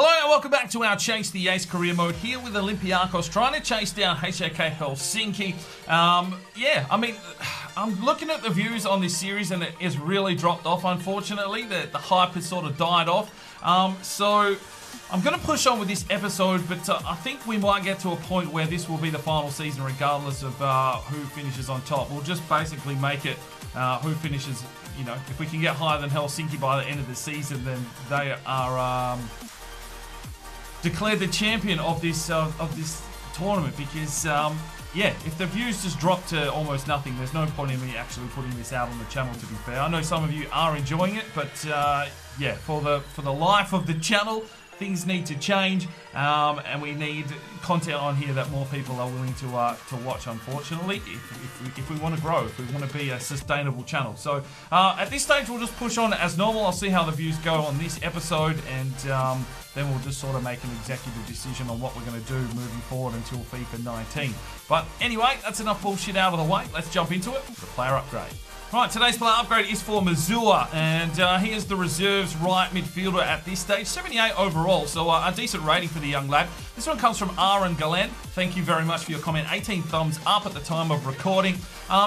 Hello and welcome back to our Chase the Ace career mode here with Olympiacos trying to chase down HJK Helsinki. I'm looking at the views on this series and it has really dropped off, unfortunately. The hype has sort of died off. So I'm going to push on with this episode, but I think we might get to a point where this will be the final season regardless of who finishes on top. We'll just basically make it who finishes, you know, if we can get higher than Helsinki by the end of the season, then they are declared the champion of this tournament, because if the views just drop to almost nothing, there's no point in me actually putting this out on the channel, to be fair. I know some of you are enjoying it, but for the life of the channel, things need to change, and we need content on here that more people are willing to watch, unfortunately, if we want to grow, if we want to be a sustainable channel. So at this stage, we'll just push on as normal. I'll see how the views go on this episode, and then we'll just sort of make an executive decision on what we're going to do moving forward until FIFA 19. But anyway, that's enough bullshit out of the way. Let's jump into it, the player upgrade. Right, today's player upgrade is for Mazua, and he is the reserves right midfielder at this stage, 78 overall, so a decent rating for the young lad. This one comes from Aaron Galen. Thank you very much for your comment. 18 thumbs up at the time of recording.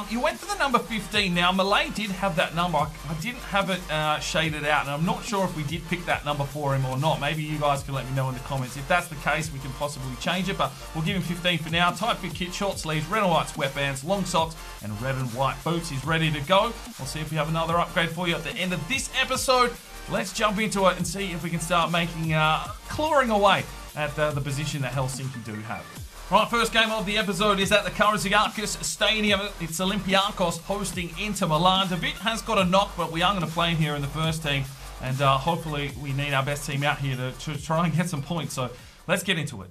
You went for the number 15. Now, Malay did have that number. I didn't have it shaded out, and I'm not sure if we did pick that number for him or not. Maybe you guys can let me know in the comments. If that's the case, we can possibly change it, but we'll give him 15 for now. Tight fit kit, short sleeves, red and white sweatbands, long socks, and red and white boots. He's ready to go. We'll see if we have another upgrade for you at the end of this episode. Let's jump into it and see if we can start making, clawing away at the position that Helsinki do have. Right, first game of the episode is at the Olympiacos Stadium. It's Olympiacos hosting Inter Milan. David has got a knock, but we are going to play him here in the first team. And hopefully we need our best team out here to try and get some points. So let's get into it.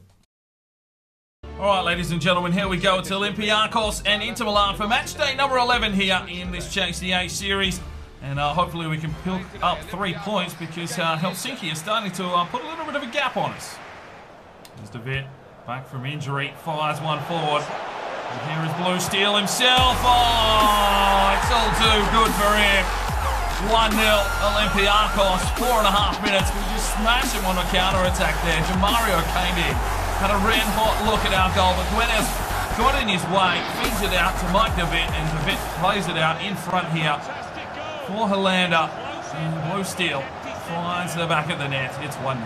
Alright, ladies and gentlemen, here we go. It's Olympiacos and Inter Milan for match day number 11 here in this Chase the Ace series. And hopefully we can pick up 3 points, because Helsinki is starting to put a little bit of a gap on us. There's David, back from injury, fires one forward. And here is Blue Steel himself. Oh, it's all too good for him. 1-0 Olympiacos, 4.5 minutes. We just smashed him on a counter-attack there. Jamario came in, had a red hot look at our goal, but Guedes got in his way, feeds it out to Mike David, and David plays it out in front here for Hollander. And Blue Steel flies to the back of the net. It's 1-0.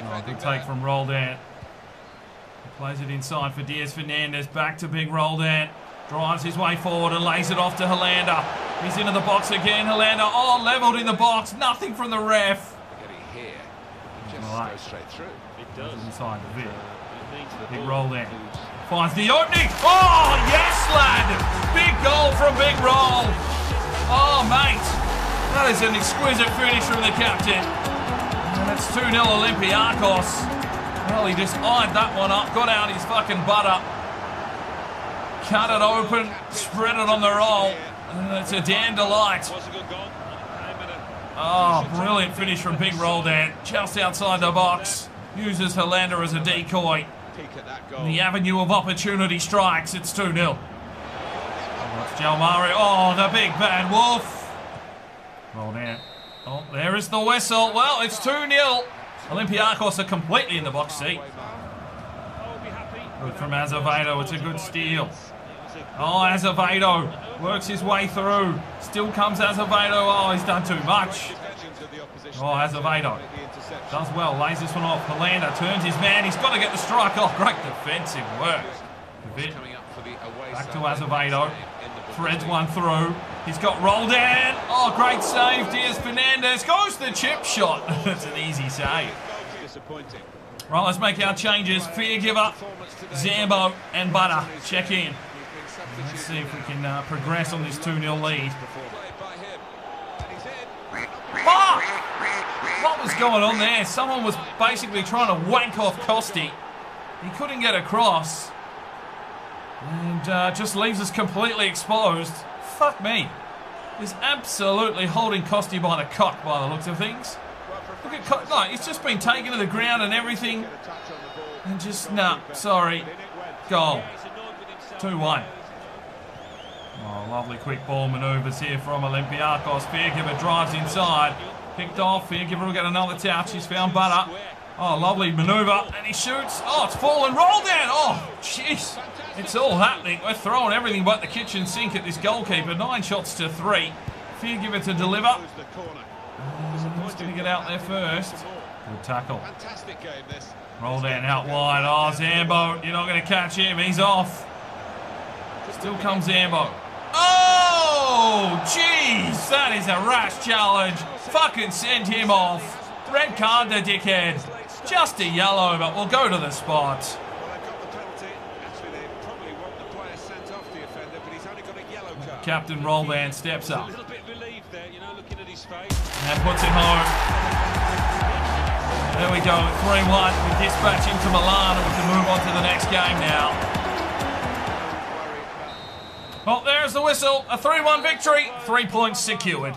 Oh, good take from Roldan. He plays it inside for Diaz Fernandez. Back to big Roldan. Drives his way forward and lays it off to Hollander. He's into the box again. Hollander, leveled in the box. Nothing from the ref. Here, just goes straight through. It does. Inside the bit. Big Roldan finds the opening. Oh, yes, lad. Big goal from Big Roll. Oh, mate. That is an exquisite finish from the captain. And it's 2-0 Olympiacos. Well, he just eyed that one up, got out his fucking butter, cut it open, spread it on the roll, and it's a damn delight. Oh, brilliant finish from Big Roldan. Just outside the box, uses Hollander as a decoy. The avenue of opportunity strikes. It's 2-0. It's Jalmari. Oh, the big bad wolf. Roldan. Oh, there is the whistle. Well, it's 2-0. Olympiacos are completely in the box seat. Good from Azevedo. It's a good steal. Oh, Azevedo works his way through. Still comes Azevedo. Oh, he's done too much. Oh, Azevedo does well. Lays this one off. Hollander turns his man. He's got to get the strike off. Great defensive work. Back to Azevedo. Threads one through. He's got Roldan. Oh, great save. Diaz Fernandez goes the chip shot. It's an easy save. Right, let's make our changes. Feargiver, Zambo, and Butter check in. Let's see if we can progress on this 2-0 lead. Fuck! What was going on there? Someone was basically trying to wank off Costi. He couldn't get across. And just leaves us completely exposed. Fuck me. He's absolutely holding Costi by the cock by the looks of things. Look at Costi. No, he's just been taken to the ground and everything. And just, nah, sorry. Goal. 2-1. Oh, lovely quick ball manoeuvres here from Olympiacos. Feargiver drives inside. Picked off. Feargiver will get another touch. He's found Butter. Oh, lovely manoeuvre. And he shoots. Oh, it's fallen. Roll down. Oh, jeez. It's all happening. We're throwing everything but the kitchen sink at this goalkeeper. 9 shots to 3. Feargiver to deliver. Who's going to get out there first? Good tackle. Roll down out wide. Oh, Zambo. You're not going to catch him. He's off. Still comes Zambo. Oh, jeez. That is a rash challenge. Fucking send him off. Red card the dickhead. Just a yellow, but we'll go to the spot. Captain Roldan steps up. And puts it home. There we go, 3-1. We dispatch him to Milan and we can move on to the next game now. Well, there's the whistle. A 3-1 victory. 3 points secured.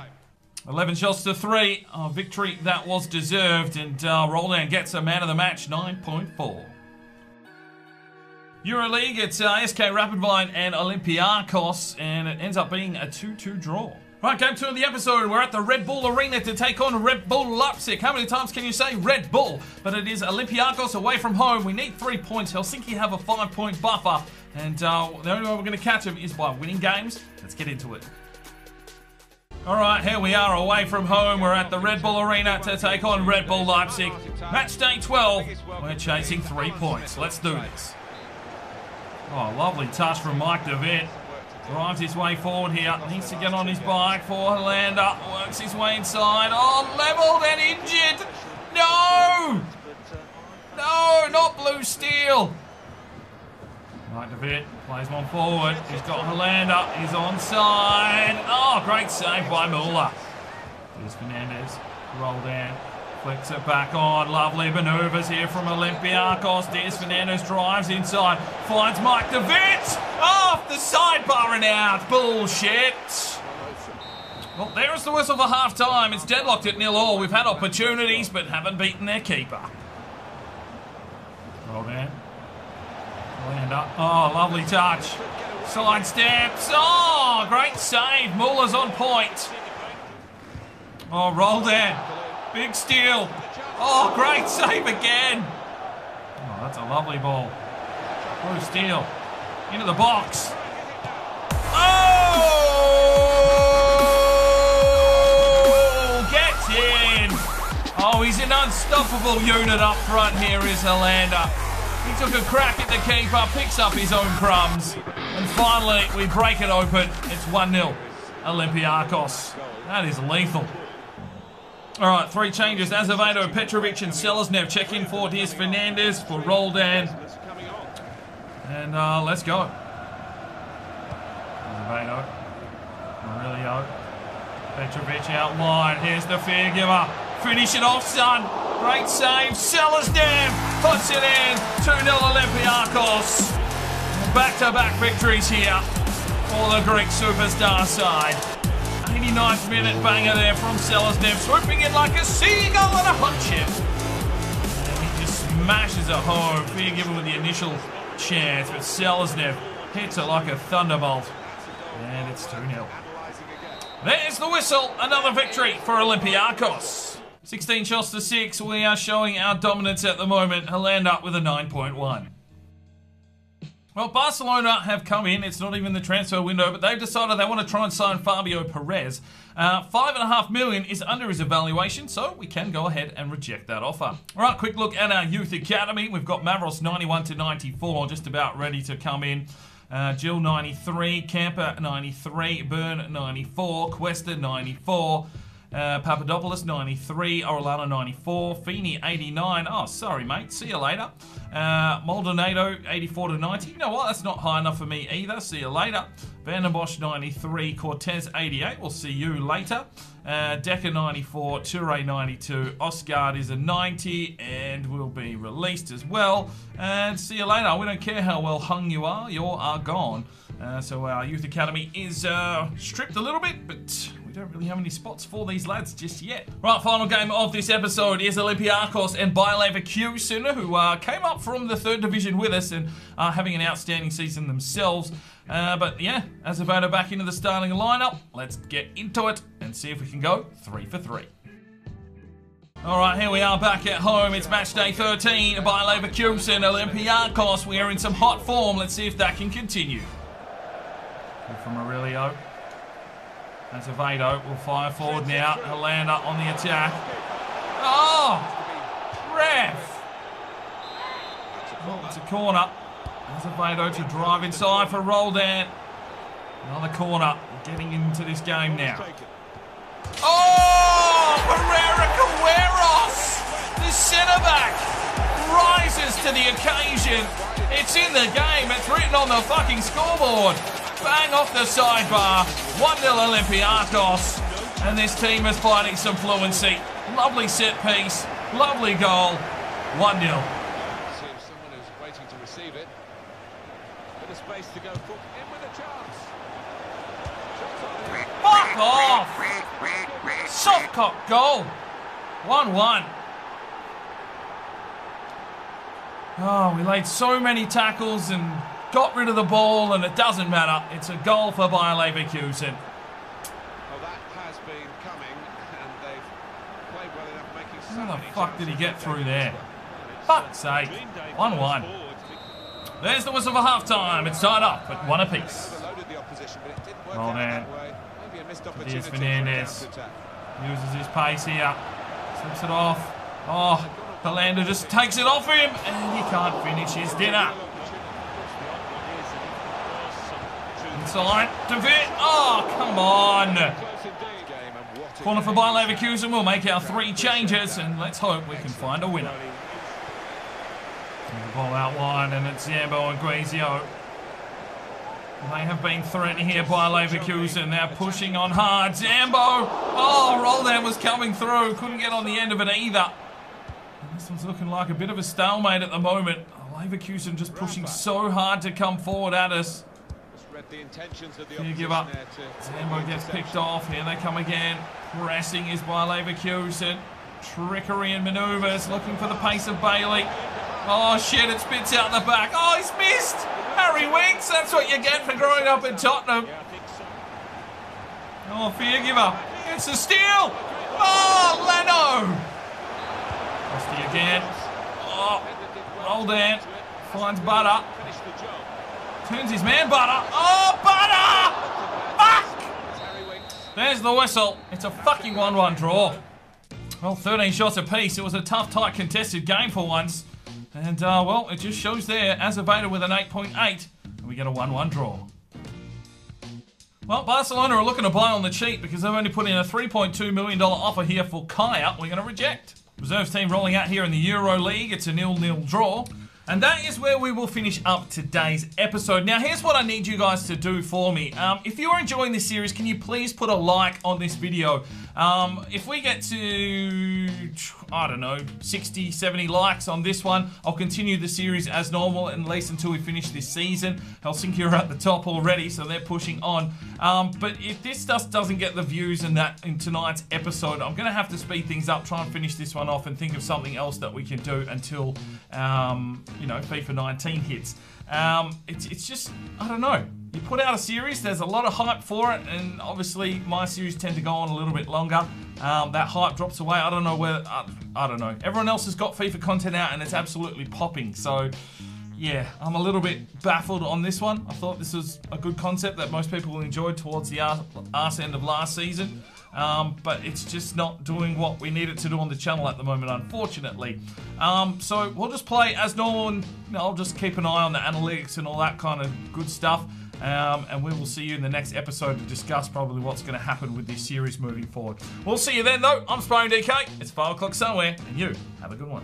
11 shots to 3. A victory that was deserved. And Roldan gets a man of the match, 9.4. EuroLeague, it's SK Rapidwine and Olympiacos, and it ends up being a 2-2 draw. Right, game 2 of the episode. We're at the Red Bull Arena to take on Red Bull Leipzig. How many times can you say Red Bull? But it is Olympiacos away from home. We need 3 points. Helsinki have a 5-point buffer, and the only way we're going to catch them is by winning games. Let's get into it. All right, here we are away from home. We're at the Red Bull Arena to take on Red Bull Leipzig. Match day 12. We're chasing 3 points. Let's do this. Oh, lovely touch from Mike DeVitt. Drives his way forward here. Needs to get on his bike for Hollander. Works his way inside. Oh, levelled and injured. No! No, not Blue Steel. Mike DeVitt plays one forward. He's got Hollander. He's onside. Oh, great save by Muller. Here's Fernandez. Roll down. Flicks it back on. Lovely manoeuvres here from Olympiacos. Diaz Fernandez drives inside. Finds Mike DeVitt. Off the sidebar and out. Bullshit. Well, there's the whistle for half-time. It's deadlocked at 0-0. We've had opportunities, but haven't beaten their keeper. Roll down. Lander. Oh, lovely touch. Side steps. Oh, great save. Muller's on point. Oh, roll down. Big steal. Oh, great save again. Oh, that's a lovely ball. Blue Steel. Into the box. Oh! Gets in. Oh, he's an unstoppable unit up front here is Hollander. He took a crack at the keeper, picks up his own crumbs. And finally, we break it open. It's 1-0. Olympiacos. That is lethal. All right, 3 changes. Azevedo, Petrovic, and Selesnev check in for Diaz Fernandez, for Roldan. And let's go. Azevedo. Aurelio. Petrovic out wide. Here's the Feargiver. Finish it off, son. Great save. Selesnev puts it in. 2-0 Olympiacos. Back-to-back victories here for the Greek superstar side. 89th minute banger there from Selesnev, swooping in like a seagull on a hot chip. And he just smashes it home. Feargiver with the initial chance, but Selesnev hits it like a thunderbolt. And it's 2-0. There's the whistle. Another victory for Olympiacos. 16 shots to 6. We are showing our dominance at the moment. Hollander with a 9.1. Well, Barcelona have come in. It's not even the transfer window, but they've decided they want to try and sign Fabio Perez. $5.5 million is under his evaluation, so we can go ahead and reject that offer. All right, quick look at our youth academy. We've got Mavros 91 to 94, just about ready to come in. Jill 93, Camper 93, Byrne 94, Cuesta 94. Papadopoulos 93, Orlando 94, Feeney 89. Oh, sorry, mate. See you later. Maldonado 84 to 90. You know what? That's not high enough for me either. See you later. Vandenbosch 93, Cortez 88. We'll see you later. Decker 94, Toure 92. Osgard is a 90 and will be released as well. And see you later. We don't care how well hung you are. You are gone. So our youth academy is stripped a little bit, but we don't really have any spots for these lads just yet. Right, final game of this episode is Olympiacos and Bayer Leverkusen, who came up from the 3rd division with us and are having an outstanding season themselves. But yeah, Azevedo back into the starting lineup. Let's get into it and see if we can go 3 for 3. All right, here we are back at home. It's match day 13 by Leverkusen. Olympiacos, we are in some hot form. Let's see if that can continue. Good from Aurelio. Azevedo will fire forward now. Hollander on the attack. Oh! Ref! Oh, it's a corner. Azevedo to drive inside for Roldan. Another corner. Getting into this game now. Oh! Pereira Cagueros! The centre-back rises to the occasion. It's in the game. It's written on the fucking scoreboard. Bang off the sidebar. 1-0 Olympiacos. And this team is finding some fluency. Lovely set piece. Lovely goal. 1-0. Someone who's waiting to receive it. Bit of space to go. In with a chance. Fuck off! Soft cock goal. 1-1. Oh, we laid so many tackles and got rid of the ball, and it doesn't matter. It's a goal for Bayer Leverkusen. Well, that has been coming, and they've played well enough, making so How the many fuck did he get through there? Fuck's sake. 1-1. There's the whistle for half-time. It's tied up at 1 apiece. Roll down. Here's Fernandez. Uses his pace here. Slips it off. Oh, Hollander just takes it off him, and he can't finish his dinner. Inside to Vitt. Oh, come on. Corner for Bayer Leverkusen. We'll make our 3 changes, and let's hope we can find a winner. The ball out wide, and it's Zambo and Guizio. They have been threatening here by Leverkusen. They're pushing on hard. Zambo. Oh, Roldan was coming through. Couldn't get on the end of it either. And this one's looking like a bit of a stalemate at the moment. Leverkusen just pushing so hard to come forward at us. You give up. Zambo gets picked off. Here they come again. Pressing is by Leverkusen. Trickery and manoeuvres. Looking for the pace of Bailey. Oh shit, it spits out the back. Oh, he's missed! Harry Winks, that's what you get for growing up in Tottenham. Oh, fear giver. It's a steal! Oh, Leno! Rusty again. Oh, Roldan finds Butter. Turns his man, Butter. Oh, Butter! Fuck! There's the whistle. It's a fucking 1-1 draw. Well, 13 shots apiece. It was a tough, tight, contested game for once. And, well, it just shows there, Azevedo with an 8.8, and we get a 1-1 draw. Well, Barcelona are looking to buy on the cheap because they've only put in a $3.2 million offer here for Kaya. We're going to reject. Reserves team rolling out here in the Euro League. It's a 0-0 draw. And that is where we will finish up today's episode. Now, here's what I need you guys to do for me. If you're enjoying this series, can you please put a like on this video? If we get to, I don't know, 60, 70 likes on this one, I'll continue the series as normal, at least until we finish this season. Helsinki are at the top already, so they're pushing on. But if this just doesn't get the views in tonight's episode, I'm going to have to speed things up, try and finish this one off, and think of something else that we can do until, you know, FIFA 19 hits. It's just, I don't know. You put out a series, there's a lot of hype for it, and obviously my series tend to go on a little bit longer. That hype drops away. I don't know where, I don't know. Everyone else has got FIFA content out and it's absolutely popping. So, yeah, I'm a little bit baffled on this one. I thought this was a good concept that most people enjoyed towards the arse end of last season. But it's just not doing what we need it to do on the channel at the moment, unfortunately. So we'll just play as normal, and I'll just keep an eye on the analytics and all that kind of good stuff. And we will see you in the next episode to discuss probably what's going to happen with this series moving forward. We'll see you then, though. I'm Spying DK. It's 5 o'clock somewhere, and you have a good one.